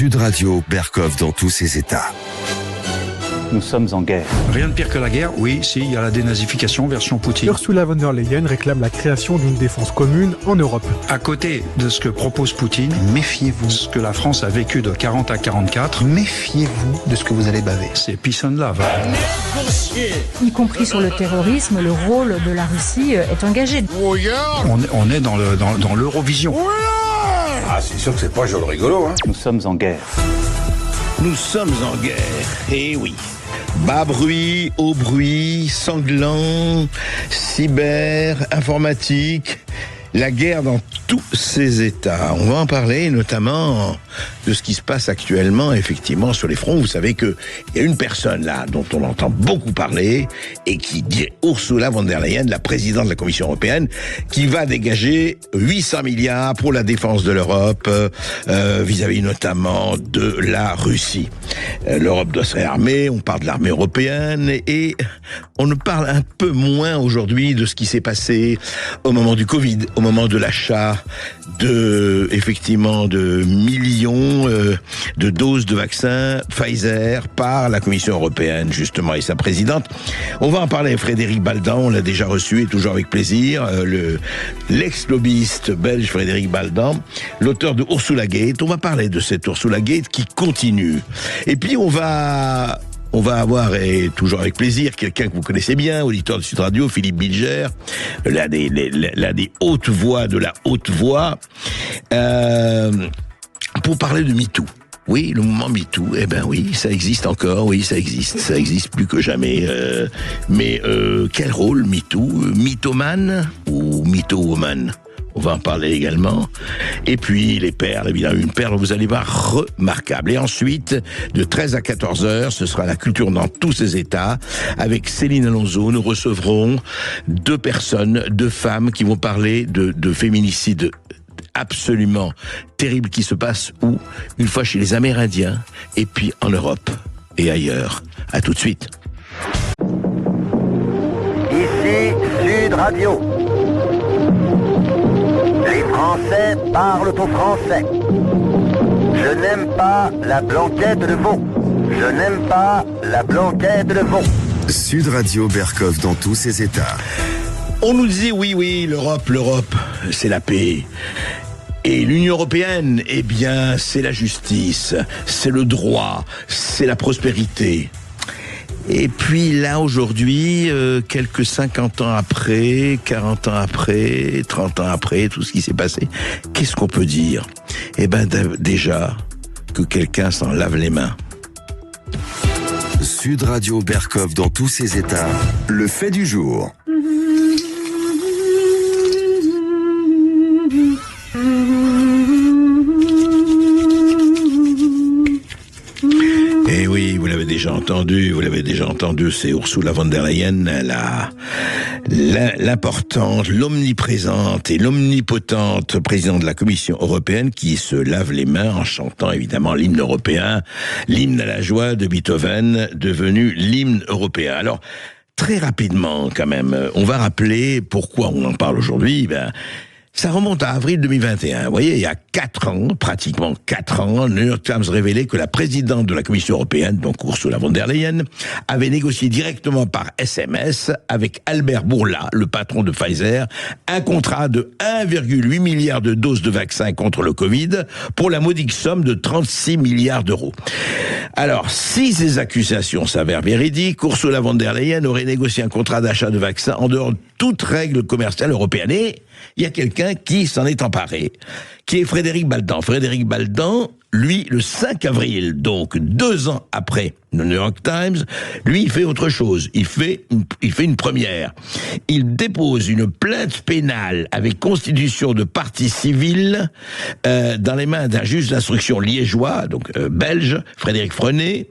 Sud Radio, Berkov dans tous ses états. Nous sommes en guerre. Rien de pire que la guerre, oui, si, il y a la dénazification version Poutine. Ursula von der Leyen réclame la création d'une défense commune en Europe. À côté de ce que propose Poutine, Méfiez-vous. ce que la France a vécu de 40 à 44, Méfiez-vous de ce que vous allez baver. c'est peace and love. Y compris sur le terrorisme, le rôle de la Russie est engagé. On est dans l'Eurovision. Ah, c'est sûr que c'est pas joli rigolo, hein. Nous sommes en guerre. Nous sommes en guerre, eh oui. Bas bruit, haut bruit, sanglant, cyber, informatique, la guerre dans tous ses états. On va en parler notamment de ce qui se passe actuellement, effectivement, sur les fronts. Vous savez qu'il y a une personne là dont on entend beaucoup parler et qui dit Ursula von der Leyen, la présidente de la Commission européenne, qui va dégager 800 milliards pour la défense de l'Europe vis-à-vis notamment de la Russie. L'Europe doit se réarmer, on parle de l'armée européenne et on ne parle un peu moins aujourd'hui de ce qui s'est passé au moment du Covid, au moment de l'achat effectivement de millions de doses de vaccins Pfizer par la Commission européenne justement et sa présidente. On va en parler avec Frédéric Baldan, on l'a déjà reçu et toujours avec plaisir, l'ex-lobbyiste belge Frédéric Baldan, l'auteur de Ursula Gate. On va parler de cette Ursula Gate qui continue. Et puis on va avoir, et toujours avec plaisir, quelqu'un que vous connaissez bien, auditeur de Sud Radio, Philippe Bilger, l'un des hautes voix de la haute voix, pour parler de MeToo. Oui, le mouvement MeToo, eh ben oui, ça existe encore, oui, ça existe plus que jamais. Mais quel rôle MeToo? Mythomane ou mytho-woman? On va en parler également. Et puis, les perles, évidemment, une perle, vous allez voir, remarquable. Et ensuite, de 13 à 14 heures, ce sera la culture dans tous ses états. Avec Céline Alonso, nous recevrons deux femmes qui vont parler de féminicide absolument terrible qui se passe où? Une fois chez les Amérindiens, et puis en Europe et ailleurs. À tout de suite. Ici, Sud Radio. Les Français parlent au français. Je n'aime pas la blanquette de veau. Je n'aime pas la blanquette de veau. Sud Radio, Berkov dans tous ses états. On nous disait oui, l'Europe, c'est la paix. Et l'Union européenne, eh bien, c'est la justice, c'est le droit, c'est la prospérité. Et puis là, aujourd'hui, quelques 50 ans après, 40 ans après, 30 ans après, tout ce qui s'est passé, qu'est-ce qu'on peut dire? Eh ben, déjà, que quelqu'un s'en lave les mains. Sud Radio, Berkov dans tous ses états. Le fait du jour. Eh oui, vous l'avez déjà entendu, c'est Ursula von der Leyen, l'importante, l'omniprésente et l'omnipotente présidente de la Commission européenne qui se lave les mains en chantant évidemment l'hymne européen, l'hymne à la joie de Beethoven, devenu l'hymne européen. Alors, très rapidement quand même, on va rappeler pourquoi on en parle aujourd'hui. Ça remonte à avril 2021. Vous voyez, il y a 4 ans, pratiquement 4 ans, le New York Times révélait que la présidente de la Commission européenne, donc Ursula von der Leyen, avait négocié directement par SMS avec Albert Bourla, le patron de Pfizer, un contrat de 1,8 milliard de doses de vaccins contre le Covid pour la modique somme de 36 milliards d'euros. Alors, si ces accusations s'avèrent véridiques, Ursula von der Leyen aurait négocié un contrat d'achat de vaccins en dehors de toute règle commerciale européenne. Et il y a quelqu'un qui s'en est emparé, qui est Frédéric Baldan. Frédéric Baldan, lui, le 5 avril, donc 2 ans après le New York Times, lui, il fait autre chose. Il fait une première. Il dépose une plainte pénale avec constitution de partie civile dans les mains d'un juge d'instruction liégeois, donc belge, Frédéric Frenet.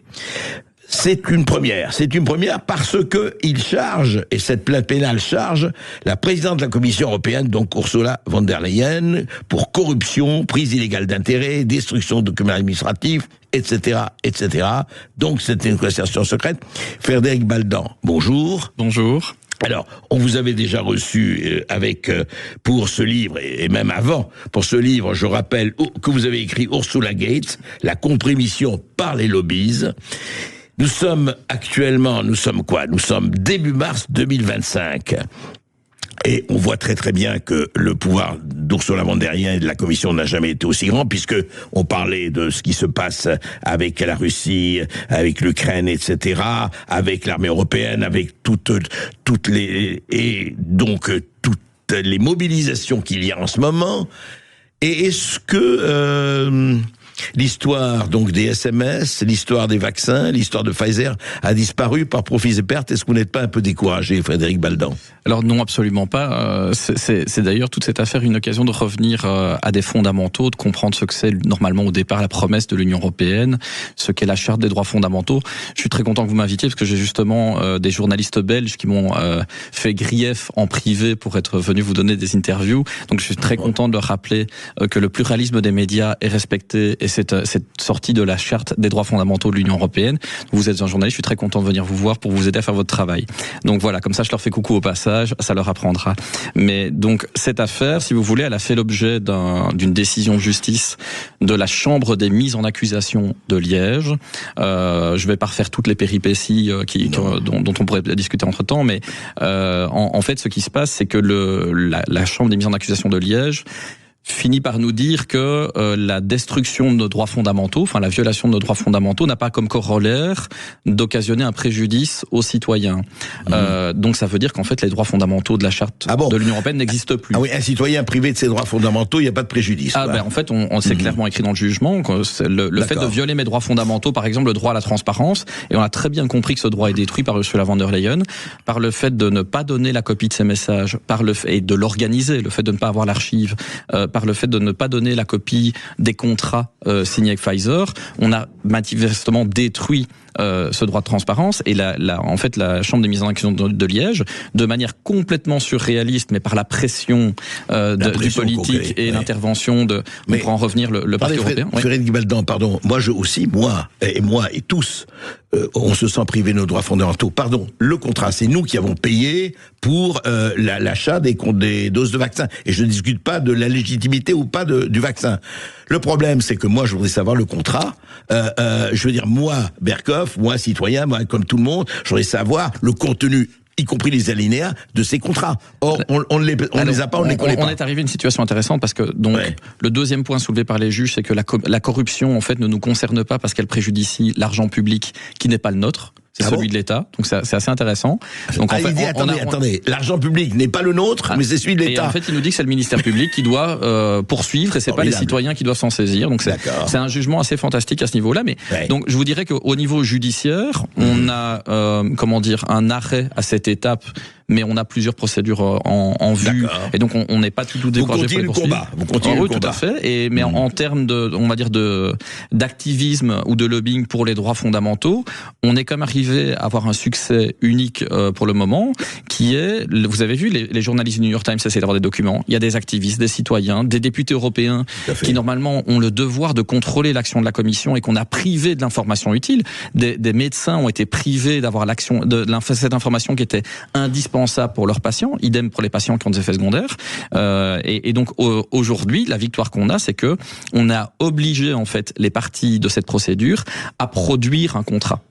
C'est une première parce que il charge, et cette plainte pénale charge, la présidente de la Commission européenne, donc Ursula von der Leyen, pour corruption, prise illégale d'intérêt, destruction de documents administratifs, etc., etc. Donc c'est une conversation secrète. Frédéric Baldan, bonjour. Bonjour. Alors, on vous avait déjà reçu pour ce livre, et même avant, pour ce livre, je rappelle que vous avez écrit Ursula Gates, la compromission par les lobbies. Nous sommes début mars 2025. Et on voit très très bien que le pouvoir d'Ursula von der Leyen et de la Commission n'a jamais été aussi grand, puisque on parlait de ce qui se passe avec la Russie, avec l'Ukraine, etc., avec l'armée européenne, avec toutes les mobilisations qu'il y a en ce moment. Et est-ce que l'histoire donc des SMS, l'histoire des vaccins, l'histoire de Pfizer a disparu par profits et pertes? Est-ce que vous n'êtes pas un peu découragé, Frédéric Baldan? Alors non, absolument pas. C'est d'ailleurs toute cette affaire une occasion de revenir à des fondamentaux, de comprendre ce que c'est normalement au départ la promesse de l'Union européenne, ce qu'est la charte des droits fondamentaux. Je suis très content que vous m'invitiez parce que j'ai justement des journalistes belges qui m'ont fait grief en privé pour être venus vous donner des interviews. Donc je suis très content de leur rappeler que le pluralisme des médias est respecté et cette sortie de la charte des droits fondamentaux de l'Union européenne. Vous êtes un journaliste, je suis très content de venir vous voir pour vous aider à faire votre travail. Donc voilà, comme ça je leur fais coucou au passage, ça leur apprendra. Mais donc cette affaire, si vous voulez, elle a fait l'objet d'une décision de justice de la Chambre des mises en accusation de Liège. Je vais pas refaire toutes les péripéties dont on pourrait discuter entre-temps, mais en fait ce qui se passe, c'est que la Chambre des mises en accusation de Liège finit par nous dire que la destruction de nos droits fondamentaux, enfin la violation de nos droits fondamentaux n'a pas comme corollaire d'occasionner un préjudice aux citoyens. Donc ça veut dire qu'en fait les droits fondamentaux de la charte de l'Union européenne n'existent plus. Ah oui, un citoyen privé de ses droits fondamentaux, il n'y a pas de préjudice. En fait, on s'est clairement écrit dans le jugement que le fait de violer mes droits fondamentaux, par exemple le droit à la transparence, et on a très bien compris que ce droit est détruit par Ursula von der Leyen, par le fait de ne pas donner la copie de ses messages, et de l'organiser, le fait de ne pas avoir l'archive, par le fait de ne pas donner la copie des contrats signés avec Pfizer, on a manifestement détruit ce droit de transparence, et en fait la Chambre des mises en accusation de Liège, de manière complètement surréaliste, mais par la pression du politique et l'intervention pour en revenir le Parti européen. Frédéric Baldan, pardon, moi et tous, on se sent privé de nos droits fondamentaux. Pardon, le contrat, c'est nous qui avons payé pour l'achat des doses de vaccin. Et je ne discute pas de la légitimité ou pas du vaccin. Le problème, c'est que moi, je voudrais savoir le contrat. Je veux dire, moi, Berkoff, moi, citoyen, moi, comme tout le monde, je voudrais savoir le contenu, y compris les alinéas de ces contrats. Or, on ne les a pas, on ne les connaît pas. On est arrivé à une situation intéressante parce que le deuxième point soulevé par les juges, c'est que la corruption, en fait, ne nous concerne pas parce qu'elle préjudicie l'argent public qui n'est pas le nôtre. C'est celui de l'État, donc c'est assez intéressant. Donc attendez, l'argent public n'est pas le nôtre, mais c'est celui de l'État. Et en fait, il nous dit que c'est le ministère public qui doit poursuivre, et c'est pas les citoyens qui doivent s'en saisir. Donc c'est un jugement assez fantastique à ce niveau-là. Mais donc je vous dirais qu'au niveau judiciaire, on a un arrêt à cette étape. Mais on a plusieurs procédures en vue, et donc on n'est pas tout découragé pour les poursuites. Vous continuez le combat. Tout à fait. Mais en termes d'activisme ou de lobbying pour les droits fondamentaux, on est quand même arrivé à avoir un succès unique pour le moment, qui est, vous avez vu, les journalistes du New York Times essaient d'avoir des documents. Il y a des activistes, des citoyens, des députés européens qui normalement ont le devoir de contrôler l'action de la Commission et qu'on a privé de l'information utile. Des médecins ont été privés d'avoir cette information qui était indispensable pour leurs patients, idem pour les patients qui ont des effets secondaires. Et donc aujourd'hui, la victoire qu'on a, c'est que on a obligé en fait les parties de cette procédure à produire un contrat.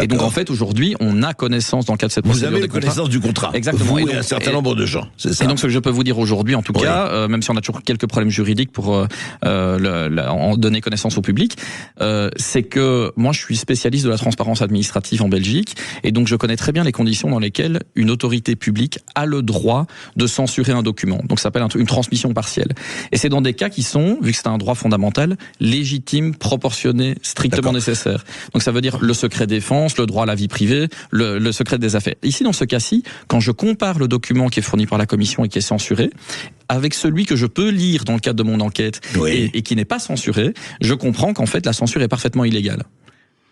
Et donc en fait aujourd'hui, on a connaissance dans le cadre de cette procédure. Vous avez connaissance du contrat. Exactement. Vous et un certain nombre de gens. C'est ça. Et donc ce que je peux vous dire aujourd'hui, en tout cas, même si on a toujours quelques problèmes juridiques pour en donner connaissance au public, c'est que moi je suis spécialiste de la transparence administrative en Belgique, et donc je connais très bien les conditions dans lesquelles une autorité publique a le droit de censurer un document. Donc ça s'appelle une transmission partielle. Et c'est dans des cas qui sont, vu que c'est un droit fondamental, légitimes, proportionnés, strictement nécessaires. Donc ça veut dire le secret défense, le droit à la vie privée, le secret des affaires. Ici, dans ce cas-ci, quand je compare le document qui est fourni par la Commission et qui est censuré, avec celui que je peux lire dans le cadre de mon enquête et qui n'est pas censuré, je comprends qu'en fait, la censure est parfaitement illégale.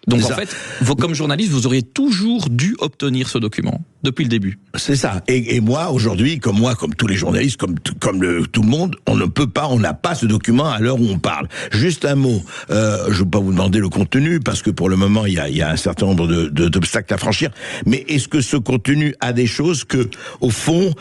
Donc en fait, comme journaliste, vous auriez toujours dû obtenir ce document depuis le début. C'est ça. Et moi, aujourd'hui, comme tous les journalistes, comme tout le monde, on n'a pas ce document à l'heure où on parle. Juste un mot. Je ne vais pas vous demander le contenu parce que pour le moment, il y a un certain nombre d'obstacles à franchir. Mais est-ce que ce contenu a des choses que, au fond,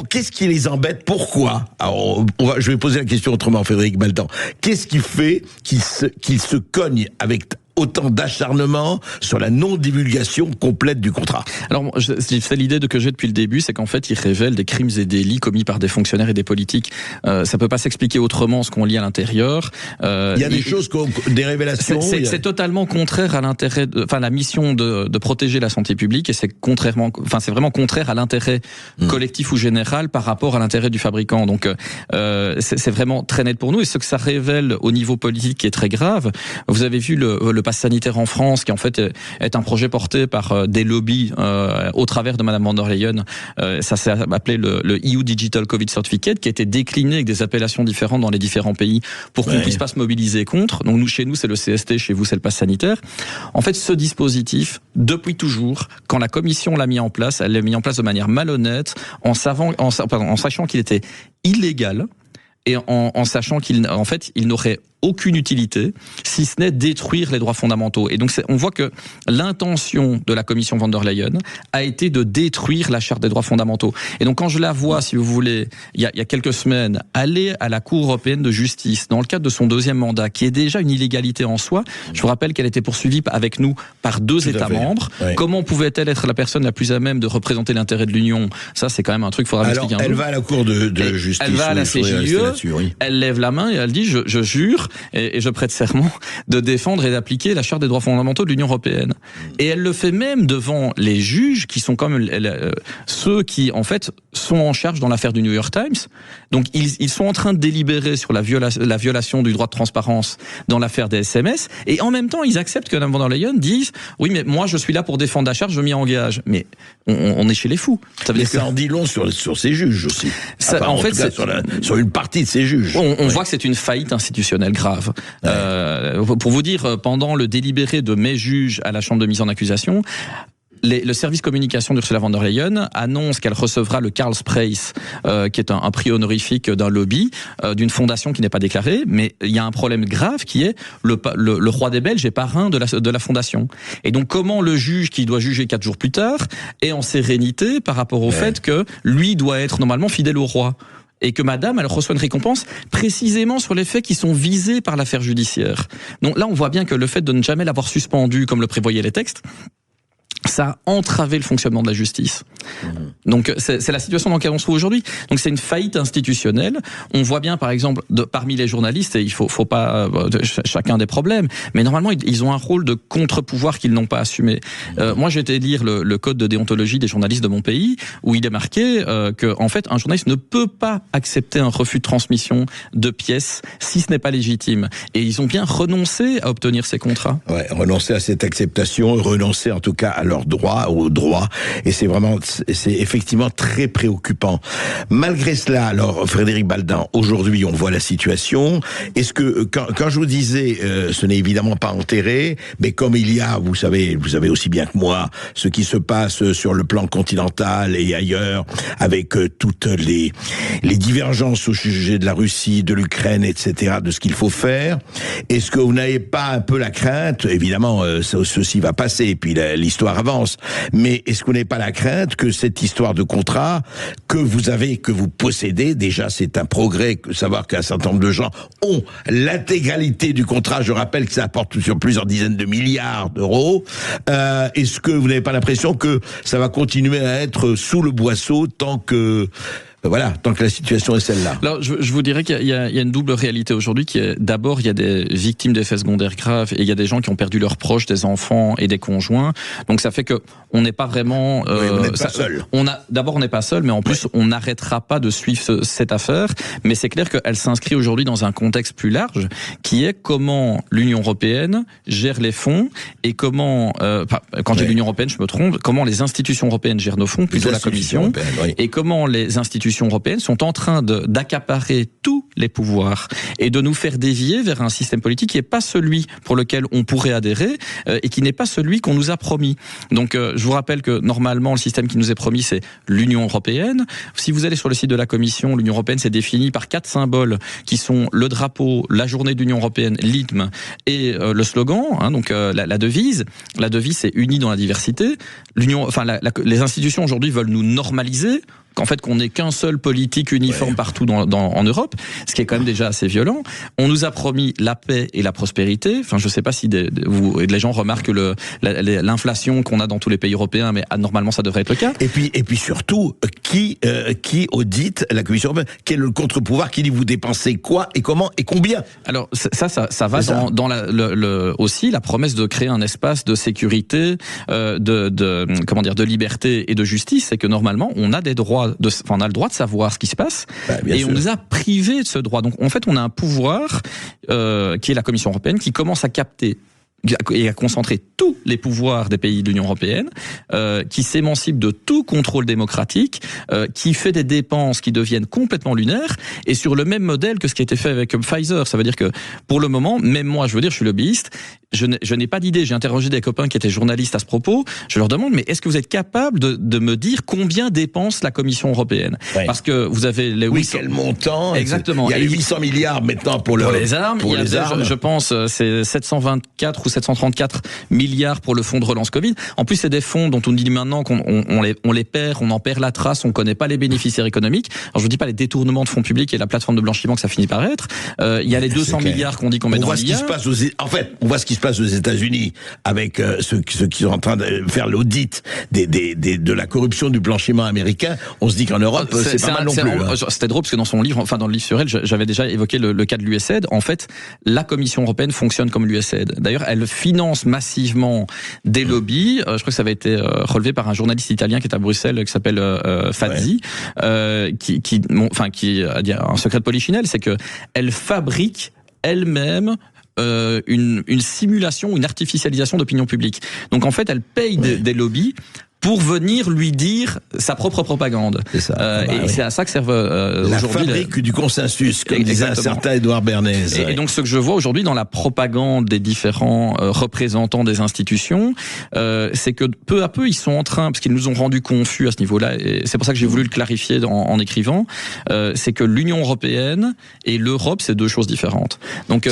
qu'est-ce qui les embête? Pourquoi? Alors, je vais poser la question autrement, Frédéric Baldan. Qu'est-ce qui fait qu'ils se cognent avec autant d'acharnement sur la non-divulgation complète du contrat? Alors, c'est l'idée que j'ai depuis le début, c'est qu'en fait, il révèle des crimes et délits commis par des fonctionnaires et des politiques. Ça peut pas s'expliquer autrement ce qu'on lit à l'intérieur. Il y a des choses, des révélations. C'est totalement contraire à l'intérêt, la mission de protéger la santé publique, et c'est vraiment contraire à l'intérêt collectif ou général par rapport à l'intérêt du fabricant. Donc, c'est vraiment très net pour nous. Et ce que ça révèle au niveau politique qui est très grave, vous avez vu le pass sanitaire en France, qui en fait est un projet porté par des lobbies au travers de Madame von der Leyen. Ça s'est appelé le EU Digital Covid Certificate, qui a été décliné avec des appellations différentes dans les différents pays pour qu'on puisse pas se mobiliser contre. Donc chez nous c'est le CST, chez vous c'est le pass sanitaire. En fait, ce dispositif, depuis toujours, quand la Commission l'a mis en place, elle l'a mis en place de manière malhonnête, en sachant qu'il était illégal et en sachant qu'il n'aurait aucune utilité, si ce n'est détruire les droits fondamentaux. Et donc, on voit que l'intention de la Commission von der Leyen a été de détruire la Charte des droits fondamentaux. Et donc, quand je la vois, si vous voulez, il y a quelques semaines, aller à la Cour européenne de justice, dans le cadre de son 2e mandat, qui est déjà une illégalité en soi, je vous rappelle qu'elle était poursuivie avec nous par 2 États membres. Ouais. Comment pouvait-elle être la personne la plus à même de représenter l'intérêt de l'Union? Ça, c'est quand même un truc qu'il faudra m'expliquer un peu. Elle va à la Cour de justice. Elle va à la CJUE, elle lève la main et elle dit, je jure, et je prête serment de défendre et d'appliquer la Charte des droits fondamentaux de l'Union européenne. Et elle le fait même devant les juges qui sont comme ceux qui en fait sont en charge dans l'affaire du New York Times. Donc ils sont en train de délibérer sur la violation du droit de transparence dans l'affaire des SMS, et en même temps ils acceptent que Mme von der Leyen dise oui mais moi je suis là pour défendre la Charte, je m'y engage. Mais on est chez les fous. Ça veut dire ça en dit long sur ces juges aussi. En fait, sur une partie de ces juges. On voit que c'est une faillite institutionnelle grave. Pour vous dire, pendant le délibéré de mes juges à la chambre de mise en accusation, le service communication d'Ursula von der Leyen annonce qu'elle recevra le Karlspreis, qui est un prix honorifique d'un lobby, d'une fondation qui n'est pas déclarée, mais il y a un problème grave qui est le roi des Belges est parrain de la fondation. Et donc comment le juge qui doit juger 4 jours plus tard est en sérénité par rapport au fait que lui doit être normalement fidèle au roi, et que madame, elle reçoit une récompense précisément sur les faits qui sont visés par l'affaire judiciaire. Donc là, on voit bien que le fait de ne jamais l'avoir suspendu, comme le prévoyaient les textes, ça a entravé le fonctionnement de la justice. Donc c'est la situation dans laquelle on se trouve aujourd'hui. Donc c'est une faillite institutionnelle. On voit bien par exemple parmi les journalistes, et il faut pas chacun des problèmes, mais normalement ils ont un rôle de contre-pouvoir qu'ils n'ont pas assumé. Moi j'ai été lire le code de déontologie des journalistes de mon pays, où il est marqué que en fait un journaliste ne peut pas accepter un refus de transmission de pièces si ce n'est pas légitime. Et ils ont bien renoncé à obtenir ces contrats. Ouais, renoncer à cette acceptation, renoncer en tout cas à leurs droits, aux droits, et c'est effectivement très préoccupant. Malgré cela, alors, Frédéric Baldan, aujourd'hui, on voit la situation. Est-ce que, quand je vous disais, ce n'est évidemment pas enterré, mais comme il y a, vous savez aussi bien que moi, ce qui se passe sur le plan continental et ailleurs, avec toutes les divergences au sujet de la Russie, de l'Ukraine, etc., de ce qu'il faut faire, est-ce que vous n'avez pas un peu la crainte, évidemment, ceci va passer, et puis l'histoire avance, mais est-ce que vous n'avez pas la crainte que cette histoire de contrat que vous possédez, déjà c'est un progrès, savoir qu'un certain nombre de gens ont l'intégralité du contrat, je rappelle que ça apporte sur plusieurs dizaines de milliards d'euros, est-ce que vous n'avez pas l'impression que ça va continuer à être sous le boisseau tant que la situation est celle-là? Alors, je vous dirais qu'il y a une double réalité aujourd'hui qui est, d'abord, il y a des victimes d'effets secondaires graves et il y a des gens qui ont perdu leurs proches, des enfants et des conjoints. Donc, ça fait que on n'est pas vraiment, on n'est pas seul. D'abord, on n'est pas seul, mais en plus, on n'arrêtera pas de suivre cette affaire. Mais c'est clair qu'elle s'inscrit aujourd'hui dans un contexte plus large qui est comment l'Union européenne gère les fonds et comment, quand j'ai l'Union européenne, je me trompe, comment les institutions européennes gèrent nos fonds, plutôt la Commission, et comment les institutions institutions européennes sont en train d'accaparer tous les pouvoirs et de nous faire dévier vers un système politique qui n'est pas celui pour lequel on pourrait adhérer et qui n'est pas celui qu'on nous a promis. Donc je vous rappelle que normalement le système qui nous est promis c'est l'Union européenne. Si vous allez sur le site de la Commission, l'Union européenne c'est défini par 4 symboles qui sont le drapeau, la journée de l'Union européenne, l'hymne et le slogan, hein, donc la devise. La devise c'est unis dans la diversité. Les institutions aujourd'hui veulent nous normaliser. qu'en fait qu'on n'ait qu'un seul politique uniforme partout en Europe, ce qui est quand même déjà assez violent. On nous a promis la paix et la prospérité. Enfin, je ne sais pas si les gens remarquent l'inflation qu'on a dans tous les pays européens, mais normalement ça devrait être le cas. Et puis surtout, qui audite la Commission européenne? Quel est le contre-pouvoir qui dit vous dépensez quoi et comment et combien? Alors ça va dans aussi la promesse de créer un espace de sécurité, de liberté et de justice. C'est que normalement on a des droits. On a le droit de savoir ce qui se passe, et on nous a privés de ce droit. Donc en fait, on a un pouvoir qui est la Commission européenne qui commence à capter et à concentrer tous les pouvoirs des pays de l'Union européenne, qui s'émancipe de tout contrôle démocratique, qui fait des dépenses qui deviennent complètement lunaires, et sur le même modèle que ce qui a été fait avec Pfizer. Ça veut dire que pour le moment, même moi, je suis lobbyiste, je n'ai pas d'idée. J'ai interrogé des copains qui étaient journalistes à ce propos. Je leur demande, mais est-ce que vous êtes capable de me dire combien dépense la Commission européenne? Parce que vous avez les 800... quel montant? Exactement. Il y a 800 milliards maintenant pour les armes. Je pense, c'est 724 ou 734 milliards pour le fonds de relance Covid. En plus, c'est des fonds dont on dit maintenant qu'on les perd, on en perd la trace, on connaît pas les bénéficiaires économiques. Alors, je vous dis pas les détournements de fonds publics et la plateforme de blanchiment que ça finit par être. Il y a les 200 milliards qu'on dit qu'on met dans l'IA. On voit ce qui se passe aux États-Unis avec ceux qui sont en train de faire l'audit de la corruption du blanchiment américain. On se dit qu'en Europe, c'est pas mal non plus. C'était drôle parce que dans son livre, dans le livre sur elle, j'avais déjà évoqué le cas de l'USAID. En fait, la Commission européenne fonctionne comme l'USAID. D'ailleurs, elle finance massivement des lobbies. Je crois que ça avait été relevé par un journaliste italien qui est à Bruxelles, qui s'appelle Fazzi, qui a dit un secret de polichinelle, c'est que elle fabrique elle-même une simulation, une artificialisation d'opinion publique. Donc en fait, elle paye des lobbies pour venir lui dire sa propre propagande. C'est ça. C'est à ça que servent aujourd'hui... La fabrique du consensus, comme disait un certain Édouard Bernays. Et donc ce que je vois aujourd'hui dans la propagande des différents représentants des institutions, c'est que peu à peu ils sont en train, parce qu'ils nous ont rendu confus à ce niveau-là, et c'est pour ça que j'ai voulu le clarifier en écrivant, c'est que l'Union européenne et l'Europe, c'est deux choses différentes. Donc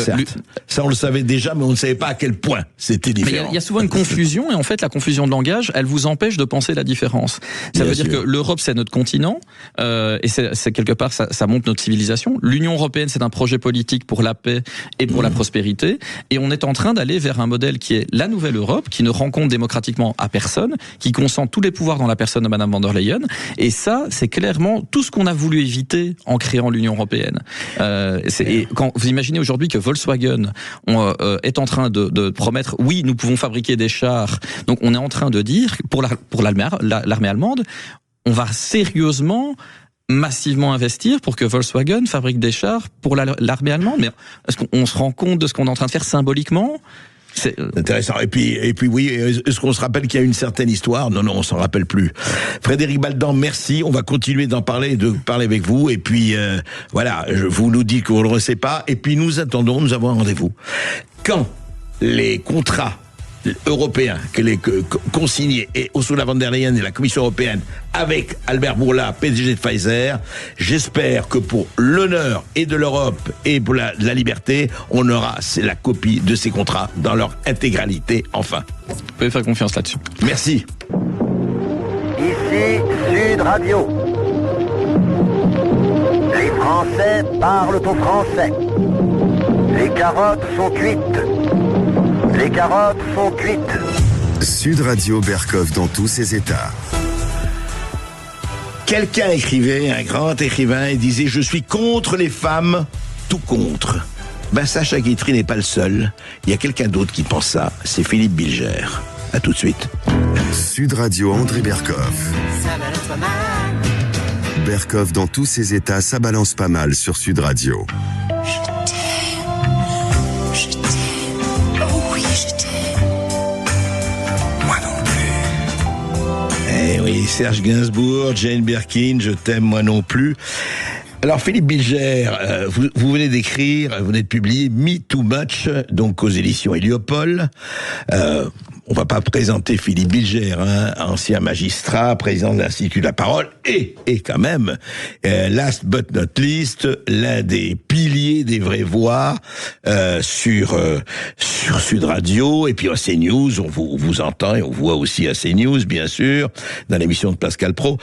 ça on le savait déjà, mais on ne savait pas à quel point c'était différent. Il y a souvent une confusion, et en fait la confusion de langage, elle vous empêche de penser la différence. Ça veut dire que l'Europe c'est notre continent, et c'est quelque part ça montre notre civilisation. L'Union européenne c'est un projet politique pour la paix et pour la prospérité, et on est en train d'aller vers un modèle qui est la nouvelle Europe, qui ne rend compte démocratiquement à personne, qui concentre tous les pouvoirs dans la personne de Madame von der Leyen, et ça c'est clairement tout ce qu'on a voulu éviter en créant l'Union européenne. Et quand vous imaginez aujourd'hui que Volkswagen est en train de promettre, oui nous pouvons fabriquer des chars, donc on est en train de dire pour l'armée allemande, on va sérieusement, massivement investir pour que Volkswagen fabrique des chars pour l'armée allemande. Mais est-ce qu'on se rend compte de ce qu'on est en train de faire symboliquement ? C'est intéressant. Et puis oui, est-ce qu'on se rappelle qu'il y a une certaine histoire? Non, on s'en rappelle plus. Frédéric Baldan, merci. On va continuer d'en parler, de parler avec vous. Et puis, je vous nous dites qu'on ne le sait pas. Et puis, nous attendons, nous avons un rendez-vous. Quand les contrats européens consignés et Ursula von der Leyen et la Commission européenne avec Albert Bourla, PDG de Pfizer, j'espère que pour l'honneur et de l'Europe et pour la liberté, on aura la copie de ces contrats dans leur intégralité enfin. Vous pouvez faire confiance là-dessus. Merci. Ici Sud Radio. Les Français parlent au français. Les carottes sont cuites. Les carottes sont cuites. Sud Radio Berkov dans tous ses états. Quelqu'un écrivait, un grand écrivain, et disait « Je suis contre les femmes, tout contre ». Sacha Guitry n'est pas le seul. Il y a quelqu'un d'autre qui pense ça. C'est Philippe Bilger. À tout de suite. Sud Radio André Berkov. Ça balance pas mal. Berkov dans tous ses états, ça balance pas mal sur Sud Radio. Serge Gainsbourg, Jane Birkin, Je t'aime moi non plus. Alors Philippe Bilger, vous venez d'écrire, vous venez de publier Me Too Much, donc aux éditions Heliopol. On va pas présenter Philippe Bilger, ancien magistrat, président de l'Institut de la Parole, et quand même, last but not least, l'un des piliers des vraies voix sur Sud Radio, et puis à CNews, on vous entend et on vous voit aussi à CNews, bien sûr, dans l'émission de Pascal Praud.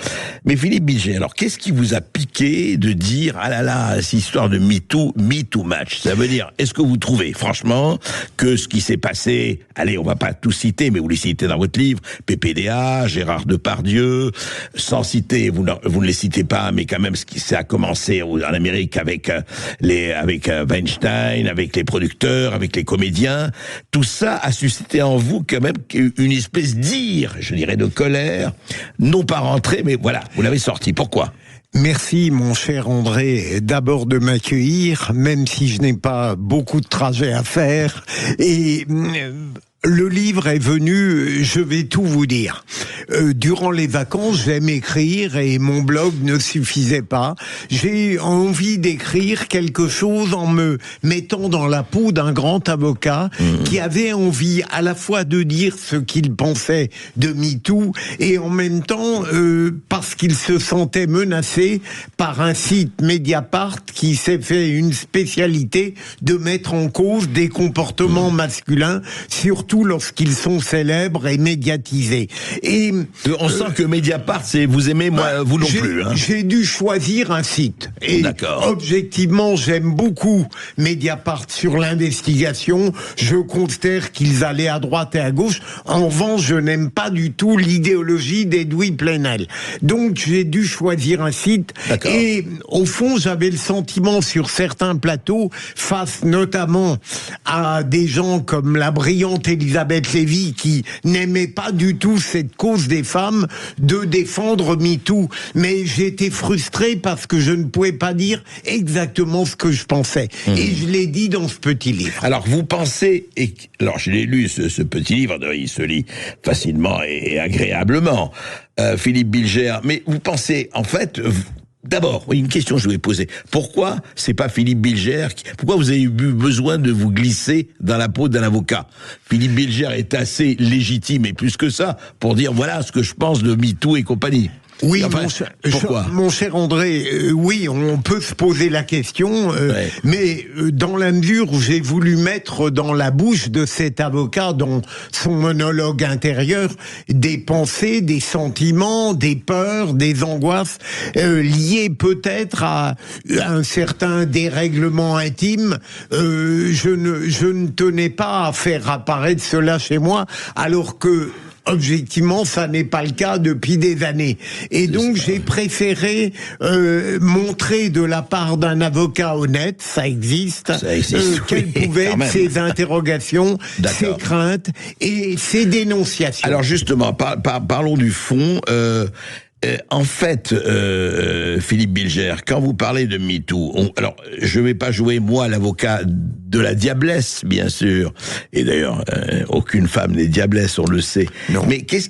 Mais Philippe Bilger, alors qu'est-ce qui vous a piqué de dire, ah là là, cette histoire de Me Too Much? Ça veut dire, est-ce que vous trouvez, franchement, que ce qui s'est passé, allez, on va pas tout citer, mais vous les citez dans votre livre, PPDA, Gérard Depardieu, sans citer, vous ne les citez pas, mais quand même, ça a commencé en Amérique avec Weinstein, avec les producteurs, avec les comédiens. Tout ça a suscité en vous quand même une espèce je dirais, de colère, non pas rentrée, mais voilà, vous l'avez sorti. Pourquoi? Merci, mon cher André, d'abord de m'accueillir, même si je n'ai pas beaucoup de trajets à faire. Et le livre est venu, je vais tout vous dire. Durant les vacances, j'aime écrire et mon blog ne suffisait pas. J'ai envie d'écrire quelque chose en me mettant dans la peau d'un grand avocat qui avait envie à la fois de dire ce qu'il pensait de MeToo et en même temps parce qu'il se sentait menacé par un site Mediapart qui s'est fait une spécialité de mettre en cause des comportements masculins, surtout lorsqu'ils sont célèbres et médiatisés. Et on sent que Mediapart, vous aimez, moi, vous non plus. J'ai dû choisir un site. Et objectivement, j'aime beaucoup Mediapart sur l'investigation. Je considère qu'ils allaient à droite et à gauche. En revanche, je n'aime pas du tout l'idéologie d'Edoui Plenel. Donc, j'ai dû choisir un site. Et au fond, j'avais le sentiment sur certains plateaux, face notamment à des gens comme la brillante Elisabeth Lévy, qui n'aimait pas du tout cette cause des femmes, de défendre MeToo. Mais j'étais frustré parce que je ne pouvais pas dire exactement ce que je pensais. Et je l'ai dit dans ce petit livre. Alors, vous pensez... Alors, je l'ai lu, ce petit livre, il se lit facilement et agréablement, Philippe Bilger, mais vous pensez, en fait... D'abord, une question que je voulais poser. Pourquoi c'est pas Philippe Bilger pourquoi vous avez eu besoin de vous glisser dans la peau d'un avocat? Philippe Bilger est assez légitime et plus que ça pour dire voilà ce que je pense de MeToo et compagnie. Oui, enfin, mon cher André, oui, on peut se poser la question, mais dans la mesure où j'ai voulu mettre dans la bouche de cet avocat, dans son monologue intérieur, des pensées, des sentiments, des peurs, des angoisses, liées peut-être à un certain dérèglement intime, je ne tenais pas à faire apparaître cela chez moi, alors que objectivement, ça n'est pas le cas depuis des années. Et donc, j'ai préféré montrer de la part d'un avocat honnête, ça existe quelles pouvaient être ses interrogations, ses craintes et ses dénonciations. Alors justement, parlons du fond. En fait, Philippe Bilger, quand vous parlez de MeToo, alors je vais pas jouer moi l'avocat de la diablesse, bien sûr, et d'ailleurs aucune femme n'est diablesse, on le sait. Non. Mais qu'est-ce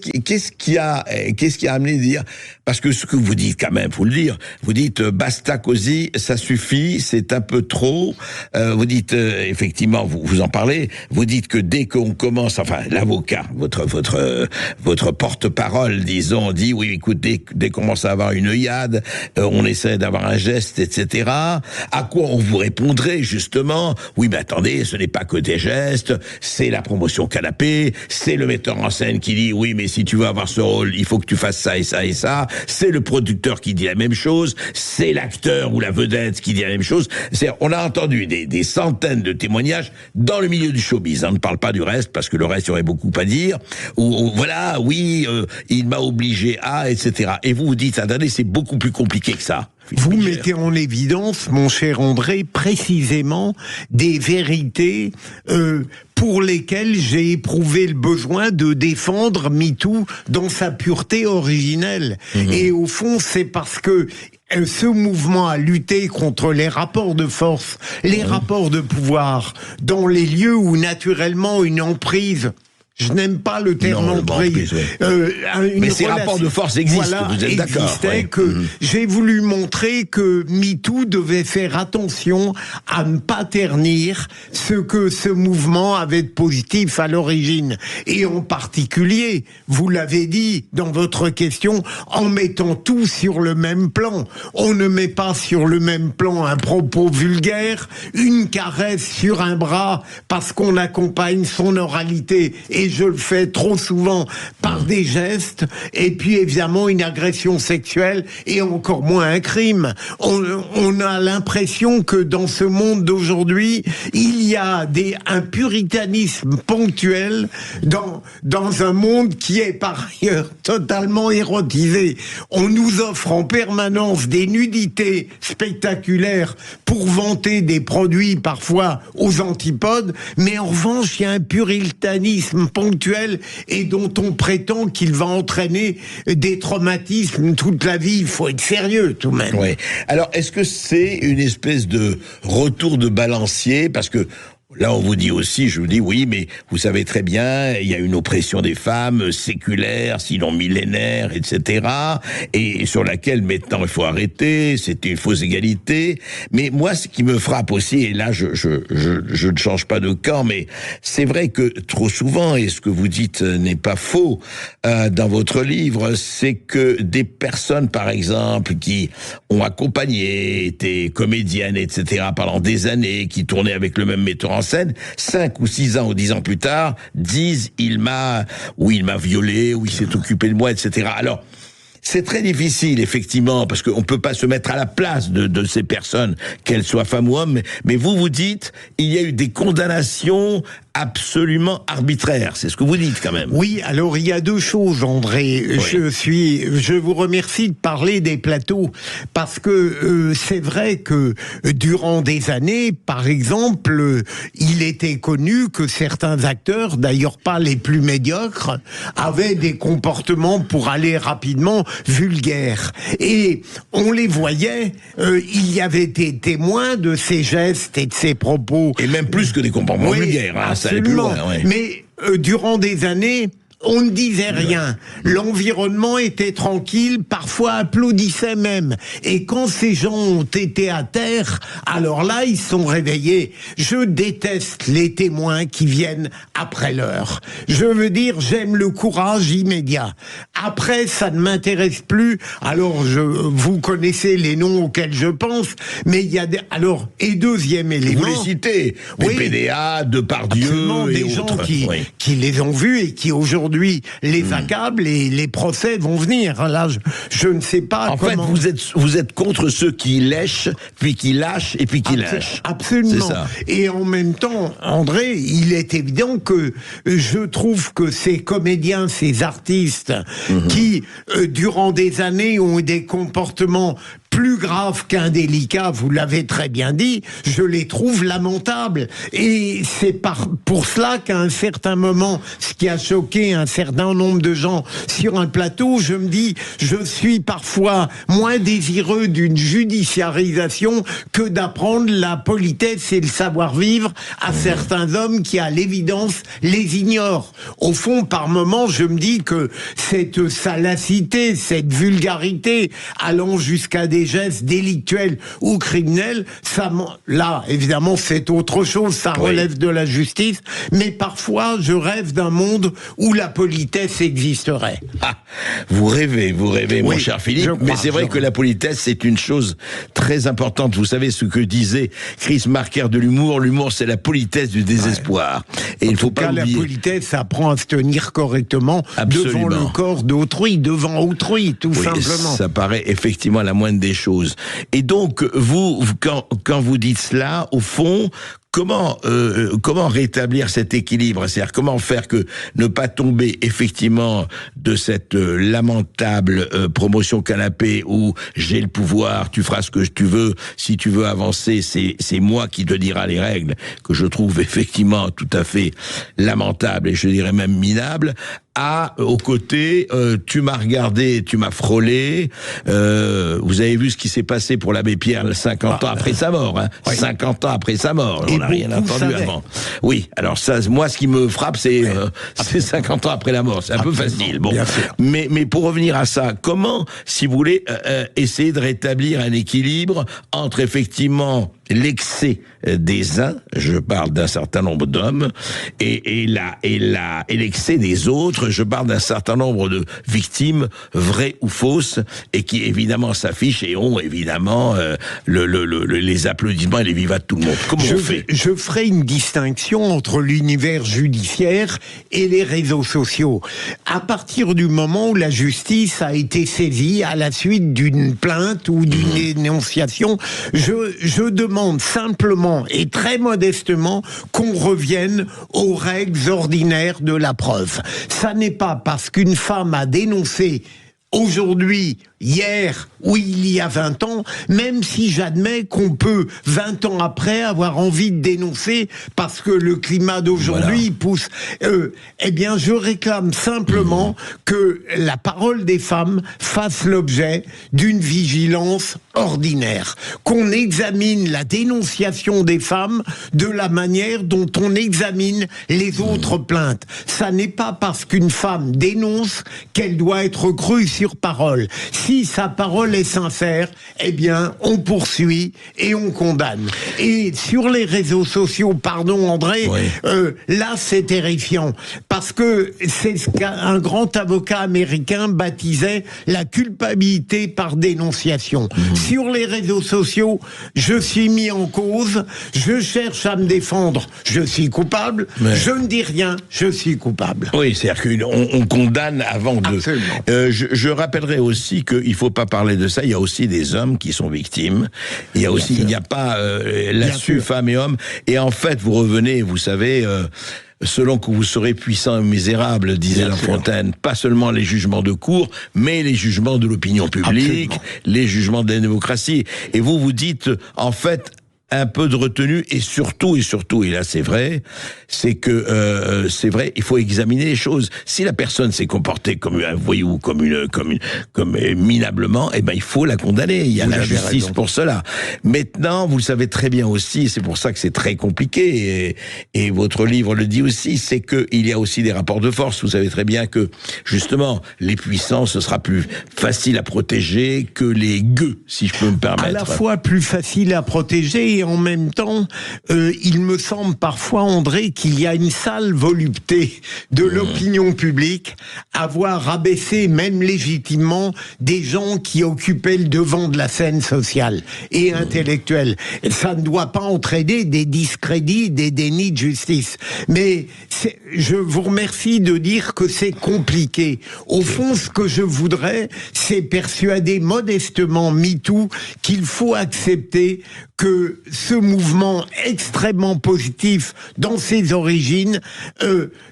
qui a amené à dire, parce que ce que vous dites quand même, faut le dire, vous dites basta così, ça suffit, c'est un peu trop. Vous dites effectivement, vous en parlez, vous dites que dès qu'on commence, enfin l'avocat, votre porte-parole, disons, dit oui, écoutez. Dès qu'on commence à avoir une œillade, on essaie d'avoir un geste, etc. À quoi on vous répondrait justement? Oui, mais attendez, ce n'est pas que des gestes, c'est la promotion canapé, c'est le metteur en scène qui dit oui, mais si tu veux avoir ce rôle, il faut que tu fasses ça et ça et ça. C'est le producteur qui dit la même chose, c'est l'acteur ou la vedette qui dit la même chose. On a entendu des centaines de témoignages dans le milieu du showbiz. On ne parle pas du reste parce que le reste, il y aurait beaucoup à dire. Ou voilà, oui, il m'a obligé à, etc. Et vous dites, attendez, c'est beaucoup plus compliqué que ça. Vous mettez en évidence, mon cher André, précisément des vérités pour lesquelles j'ai éprouvé le besoin de défendre MeToo dans sa pureté originelle. Et au fond, c'est parce que ce mouvement a lutté contre les rapports de force, les rapports de pouvoir, dans les lieux où naturellement une emprise Je n'aime pas le terme emprise. Mais ces rapports de force existent, vous êtes d'accord. J'ai voulu montrer que MeToo devait faire attention à ne pas ternir ce que ce mouvement avait de positif à l'origine. Et en particulier, vous l'avez dit dans votre question, en mettant tout sur le même plan. On ne met pas sur le même plan un propos vulgaire, une caresse sur un bras parce qu'on accompagne son oralité, et je le fais trop souvent par des gestes, et puis évidemment une agression sexuelle, et encore moins un crime. On a l'impression que dans ce monde d'aujourd'hui, il y a un puritanisme ponctuel dans un monde qui est par ailleurs totalement érotisé. On nous offre en permanence des nudités spectaculaires pour vanter des produits parfois aux antipodes, mais en revanche, il y a un puritanisme ponctuel et dont on prétend qu'il va entraîner des traumatismes toute la vie. Il faut être sérieux tout de même. Oui. Alors, est-ce que c'est une espèce de retour de balancier? Parce que là, on vous dit aussi, je vous dis, oui, mais vous savez très bien, il y a une oppression des femmes séculaire, sinon millénaire, etc., et sur laquelle maintenant il faut arrêter, c'était une fausse égalité. Mais moi, ce qui me frappe aussi, et là, je ne change pas de camp, mais c'est vrai que trop souvent, et ce que vous dites n'est pas faux dans votre livre, c'est que des personnes, par exemple, qui ont accompagné, été comédiennes, etc., pendant des années, qui tournaient avec le même metteur en scène, 5 ou 6 ans ou 10 ans plus tard, disent il m'a violé, ou il s'est occupé de moi, etc. Alors, c'est très difficile, effectivement, parce qu'on ne peut pas se mettre à la place de ces personnes, qu'elles soient femmes ou hommes, mais vous dites, il y a eu des condamnations absolument arbitraires. C'est ce que vous dites, quand même. Oui, alors il y a deux choses, André. Oui. Je vous remercie de parler des plateaux, parce que c'est vrai que durant des années, par exemple, il était connu que certains acteurs, d'ailleurs pas les plus médiocres, avaient des comportements, pour aller rapidement, vulgaires. Et on les voyait, il y avait des témoins de ces gestes et de ces propos. Et même plus que des comportements vulgaires, hein, ça allait plus loin. Ouais. Mais durant des années, on ne disait rien. L'environnement était tranquille, parfois applaudissait même. Et quand ces gens ont été à terre, alors là, ils sont réveillés. Je déteste les témoins qui viennent après l'heure. Je veux dire, j'aime le courage immédiat. Après, ça ne m'intéresse plus. Alors, vous connaissez les noms auxquels je pense, mais il y a des... Alors, et deuxième élément... Vous les citez, oui, PDA, Depardieu et des autres. Gens qui les ont vus et qui aujourd'hui les accablent, et les procès vont venir. Là, je ne sais pas comment... En fait, vous êtes contre ceux qui lèchent, puis qui lâchent, et puis qui lâchent. Absolument. Ça. Et en même temps, André, il est évident que je trouve que ces comédiens, ces artistes, qui, durant des années, ont des comportements plus grave qu'indélicat, vous l'avez très bien dit, je les trouve lamentables. Et c'est pour cela qu'à un certain moment, ce qui a choqué un certain nombre de gens sur un plateau, je me dis, je suis parfois moins désireux d'une judiciarisation que d'apprendre la politesse et le savoir-vivre à certains hommes qui, à l'évidence, les ignorent. Au fond, par moments, je me dis que cette salacité, cette vulgarité, allant jusqu'à des gestes délictuels ou criminels, ça, là, évidemment, c'est autre chose, ça relève de la justice, mais parfois, je rêve d'un monde où la politesse existerait. Ah, vous rêvez, mon cher Philippe, mais c'est vrai que la politesse, c'est une chose très importante. Vous savez ce que disait Chris Marker de l'humour, c'est la politesse du désespoir. Et il ne faut pas oublier. La politesse apprend à se tenir correctement devant le corps d'autrui, devant autrui, tout simplement. Ça paraît effectivement la moindre des choses. Et donc, vous quand vous dites cela, au fond, comment rétablir cet équilibre? C'est-à-dire, comment faire que ne pas tomber effectivement de cette lamentable promotion canapé où j'ai le pouvoir, tu feras ce que tu veux, si tu veux avancer, c'est moi qui te dira les règles, que je trouve effectivement tout à fait lamentable et je dirais même minable, au côté, tu m'as regardé, tu m'as frôlé, vous avez vu ce qui s'est passé pour l'abbé Pierre 50 ans après sa mort, hein, 50 ans après sa mort, on n'a rien entendu avant. Oui, alors ça, moi, ce qui me frappe, c'est 50 ans après la mort. C'est un peu facile. Bon, mais pour revenir à ça, comment, si vous voulez, essayer de rétablir un équilibre entre effectivement l'excès des uns, je parle d'un certain nombre d'hommes, et l'excès des autres, je parle d'un certain nombre de victimes, vraies ou fausses, et qui évidemment s'affichent et ont évidemment les applaudissements et les vivats de tout le monde. Comment on fait ? Je ferai une distinction entre l'univers judiciaire et les réseaux sociaux. À partir du moment où la justice a été saisie à la suite d'une plainte ou d'une dénonciation, je demande simplement et très modestement qu'on revienne aux règles ordinaires de la preuve. Ça n'est pas parce qu'une femme a dénoncé aujourd'hui, hier ou il y a 20 ans, même si j'admets qu'on peut 20 ans après avoir envie de dénoncer parce que le climat d'aujourd'hui pousse. Eh bien, je réclame simplement que la parole des femmes fasse l'objet d'une vigilance ordinaire, qu'on examine la dénonciation des femmes de la manière dont on examine les autres plaintes. Ça n'est pas parce qu'une femme dénonce qu'elle doit être crue sur parole. Si sa parole est sincère, eh bien, on poursuit et on condamne. Et sur les réseaux sociaux, pardon André, là c'est terrifiant, parce que c'est ce qu'un grand avocat américain baptisait la culpabilité par dénonciation. Sur les réseaux sociaux, je suis mis en cause, je cherche à me défendre, je suis coupable, je ne dis rien, je suis coupable. Oui, c'est-à-dire qu'on condamne avant de... Je rappellerai aussi qu'il ne faut pas parler de ça, il y a aussi des hommes qui sont victimes, il y a aussi, il n'y a pas là-dessus femmes et hommes, et en fait vous revenez, vous savez... selon que vous serez puissant et misérable, disait La Fontaine, pas seulement les jugements de cour, mais les jugements de l'opinion publique, les jugements de la démocratie. Et vous dites, en fait, un peu de retenue, et surtout, et là c'est vrai, c'est que il faut examiner les choses. Si la personne s'est comportée comme un voyou, comme minablement, eh ben il faut la condamner. Il y a la justice pour cela. Maintenant, vous le savez très bien aussi, c'est pour ça que c'est très compliqué, et votre livre le dit aussi, c'est que il y a aussi des rapports de force. Vous savez très bien que justement les puissants, ce sera plus facile à protéger que les gueux, si je peux me permettre. À la fois plus facile à protéger. Et en même temps, il me semble parfois, André, qu'il y a une sale volupté de l'opinion publique à voir rabaisser, même légitimement, des gens qui occupaient le devant de la scène sociale et intellectuelle. Et ça ne doit pas entraîner des discrédits, des dénis de justice. Mais je vous remercie de dire que c'est compliqué. Au fond, ce que je voudrais, c'est persuader modestement MeToo qu'il faut accepter que ce mouvement extrêmement positif dans ses origines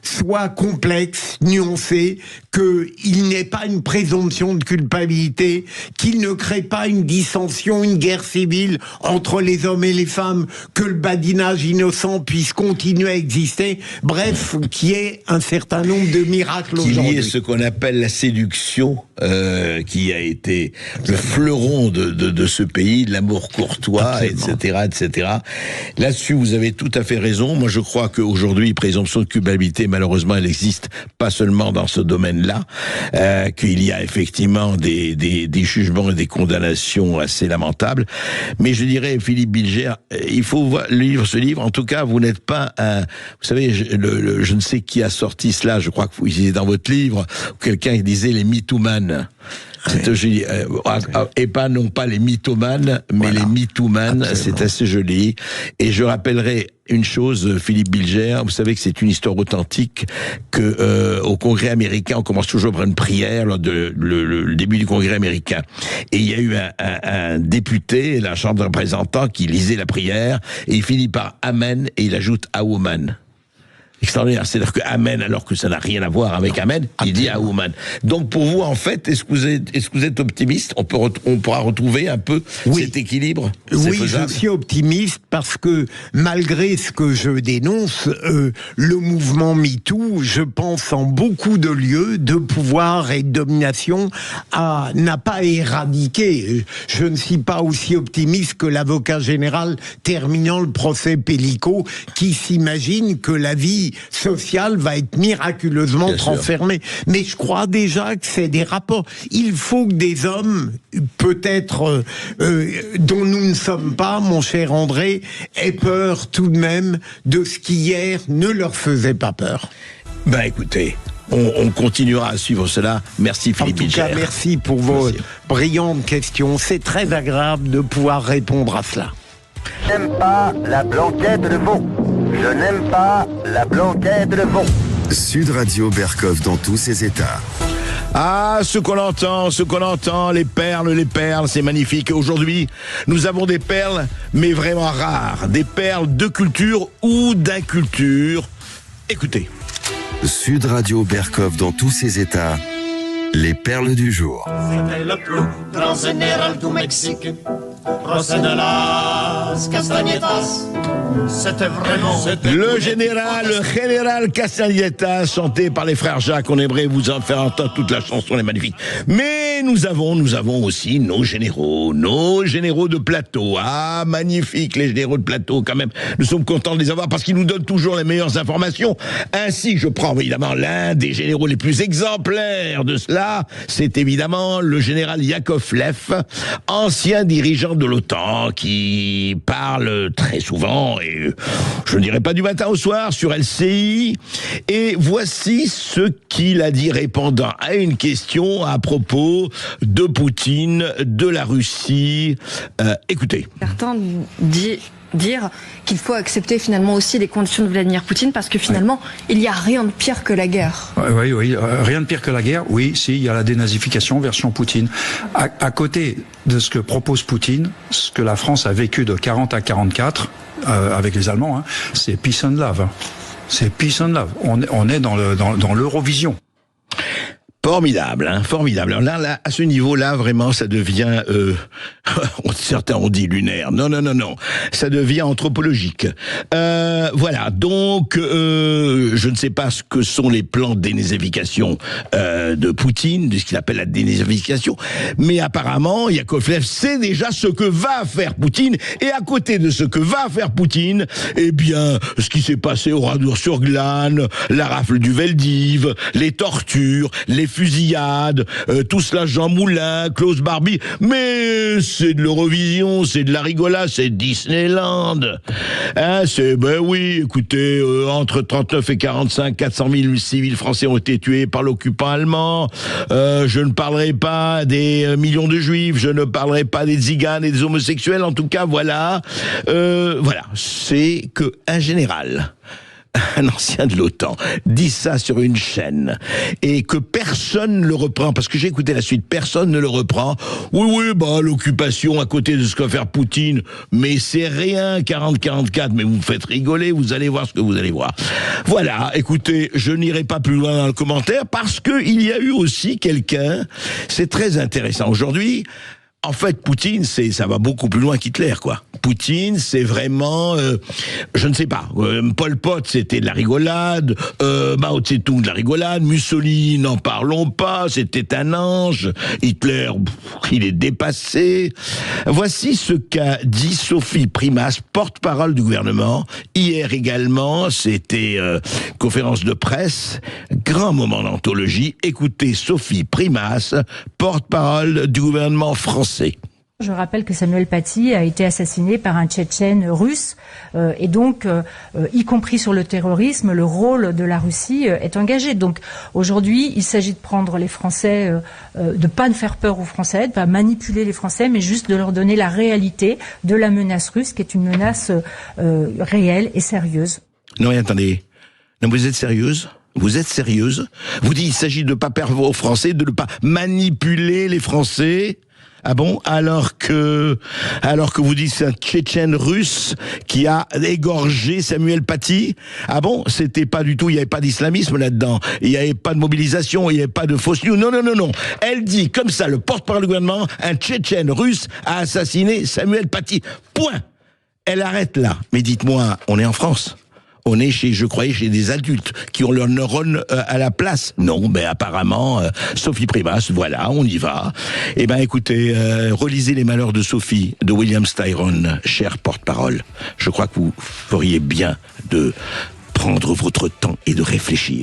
soit complexe, nuancé, qu'il n'ait pas une présomption de culpabilité, qu'il ne crée pas une dissension, une guerre civile entre les hommes et les femmes, que le badinage innocent puisse continuer à exister, bref, qu'il y ait un certain nombre de miracles aujourd'hui. Qu'il y ait ce qu'on appelle la séduction, qui a été le fleuron de ce pays, de l'amour courtois, etc. Là-dessus, vous avez tout à fait raison. Moi, je crois qu'aujourd'hui, présomption de culpabilité, malheureusement, elle existe pas seulement dans ce domaine-là, qu'il y a effectivement des jugements et des condamnations assez lamentables. Mais je dirais, Philippe Bilger, il faut lire ce livre. En tout cas, vous n'êtes pas un... Vous savez, je ne sais qui a sorti cela, je crois que vous disiez dans votre livre, quelqu'un qui disait les mythomanes. C'est joli. Et pas non pas les mythomanes, mais les mythoumanes, c'est assez joli. Et je rappellerai une chose, Philippe Bilger, vous savez que c'est une histoire authentique, que au Congrès américain, on commence toujours par une prière lors de le début du Congrès américain. Et il y a eu un député, la Chambre des représentants, qui lisait la prière, et il finit par Amen, et il ajoute A woman. extraordinaire. C'est-à-dire que Amen, alors que ça n'a rien à voir avec Amen, il dit à Woman. Donc pour vous, en fait, est-ce que vous êtes optimiste? On pourra retrouver un peu cet équilibre? Oui, je suis optimiste parce que malgré ce que je dénonce, le mouvement MeToo, je pense en beaucoup de lieux, de pouvoir et de domination, n'a pas éradiqué. Je ne suis pas aussi optimiste que l'avocat général terminant le procès Pellico, qui s'imagine que la vie sociale va être miraculeusement transformée. Mais je crois déjà que c'est des rapports. Il faut que des hommes, peut-être dont nous ne sommes pas, mon cher André, aient peur tout de même de ce qui hier ne leur faisait pas peur. Ben écoutez, on continuera à suivre cela. Merci Philippe Bilger. En tout cas, merci pour vos brillantes questions. C'est très agréable de pouvoir répondre à cela. Je n'aime pas la blanquette de veau. Je n'aime pas la blanquette de veau. Sud Radio Berkov dans tous ses états. Ah, ce qu'on entend, les perles, c'est magnifique. Aujourd'hui, nous avons des perles, mais vraiment rares. Des perles de culture ou d'inculture. Écoutez. Sud Radio Berkov dans tous ses états. Les perles du jour. C'était le plus grand général du Mexique, José de las Castañetas. C'était vraiment... Le général Castañetas, chanté par les frères Jacques. On aimerait vous en faire entendre toute la chanson, elle est magnifique. Mais nous avons aussi nos généraux de plateau. Ah, magnifique, les généraux de plateau, quand même. Nous sommes contents de les avoir parce qu'ils nous donnent toujours les meilleures informations. Ainsi, je prends évidemment l'un des généraux les plus exemplaires de cela. C'est évidemment le général Yakovlev, ancien dirigeant de l'OTAN, qui parle très souvent, et je ne dirais pas du matin au soir, sur LCI. Et voici ce qu'il a dit répondant à une question à propos de Poutine, de la Russie. Écoutez. Certains dire qu'il faut accepter finalement aussi les conditions de Vladimir Poutine parce que finalement, il n'y a rien de pire que la guerre. Oui, rien de pire que la guerre. Oui, si, il y a la dénazification version Poutine. À côté de ce que propose Poutine, ce que la France a vécu de 40 à 44 avec les Allemands, c'est peace and love. C'est peace and love. On est dans l'Eurovision. Formidable, formidable. Alors là, à ce niveau-là, vraiment, ça devient, certains ont dit lunaire. Non. Ça devient anthropologique. Voilà. Donc, je ne sais pas ce que sont les plans de dénazification de Poutine, de ce qu'il appelle la dénazification, mais apparemment, Yakovlev sait déjà ce que va faire Poutine, et à côté de ce que va faire Poutine, eh bien, ce qui s'est passé au Radour-sur-Glane, la rafle du Veldiv, les tortures, les fusillades, tout cela, Jean Moulin, Klaus Barbie, mais c'est de l'Eurovision, c'est de la rigolade, c'est Disneyland. Ben oui, écoutez, entre 39 et 45, 400 000 civils français ont été tués par l'occupant allemand. Je ne parlerai pas des millions de juifs, je ne parlerai pas des tziganes et des homosexuels, en tout cas, voilà, c'est que un général, un ancien de l'OTAN, dit ça sur une chaîne, et que personne ne le reprend, parce que j'ai écouté la suite, personne ne le reprend. Oui, l'occupation à côté de ce que va faire Poutine, mais c'est rien, 40-44, mais vous me faites rigoler, vous allez voir ce que vous allez voir. Voilà, écoutez, je n'irai pas plus loin dans le commentaire, parce que il y a eu aussi quelqu'un, c'est très intéressant aujourd'hui. En fait, Poutine, ça va beaucoup plus loin qu'Hitler, quoi. Poutine, c'est vraiment, je ne sais pas. Pol Pot, c'était de la rigolade. Mao Tse-tung, de la rigolade. Mussolini, n'en parlons pas. C'était un ange. Hitler, il est dépassé. Voici ce qu'a dit Sophie Primas, porte-parole du gouvernement. Hier également, c'était conférence de presse. Grand moment d'anthologie. Écoutez Sophie Primas, porte-parole du gouvernement français. Je rappelle que Samuel Paty a été assassiné par un Tchétchène russe et donc, y compris sur le terrorisme, le rôle de la Russie est engagé. Donc aujourd'hui, il s'agit de prendre les Français, de pas faire peur aux Français, de pas manipuler les Français, mais juste de leur donner la réalité de la menace russe, qui est une menace réelle et sérieuse. Non, mais attendez. Non, vous êtes sérieuse ? Vous êtes sérieuse ? Vous dites qu'il s'agit de ne pas perdre aux Français, de ne pas manipuler les Français ? Ah bon? Alors que vous dites c'est un Tchétchène russe qui a égorgé Samuel Paty? Ah bon? C'était pas du tout, il n'y avait pas d'islamisme là-dedans. Il n'y avait pas de mobilisation, il n'y avait pas de fausses news. Non. Elle dit comme ça, le porte-parole du gouvernement, un Tchétchène russe a assassiné Samuel Paty. Point. Elle arrête là. Mais dites-moi, on est en France. On est je croyais, chez des adultes qui ont leurs neurones à la place. Non, mais apparemment, Sophie Primas, voilà, on y va. Eh ben, écoutez, relisez Les Malheurs de Sophie, de William Styron, cher porte-parole. Je crois que vous feriez bien de prendre votre temps et de réfléchir.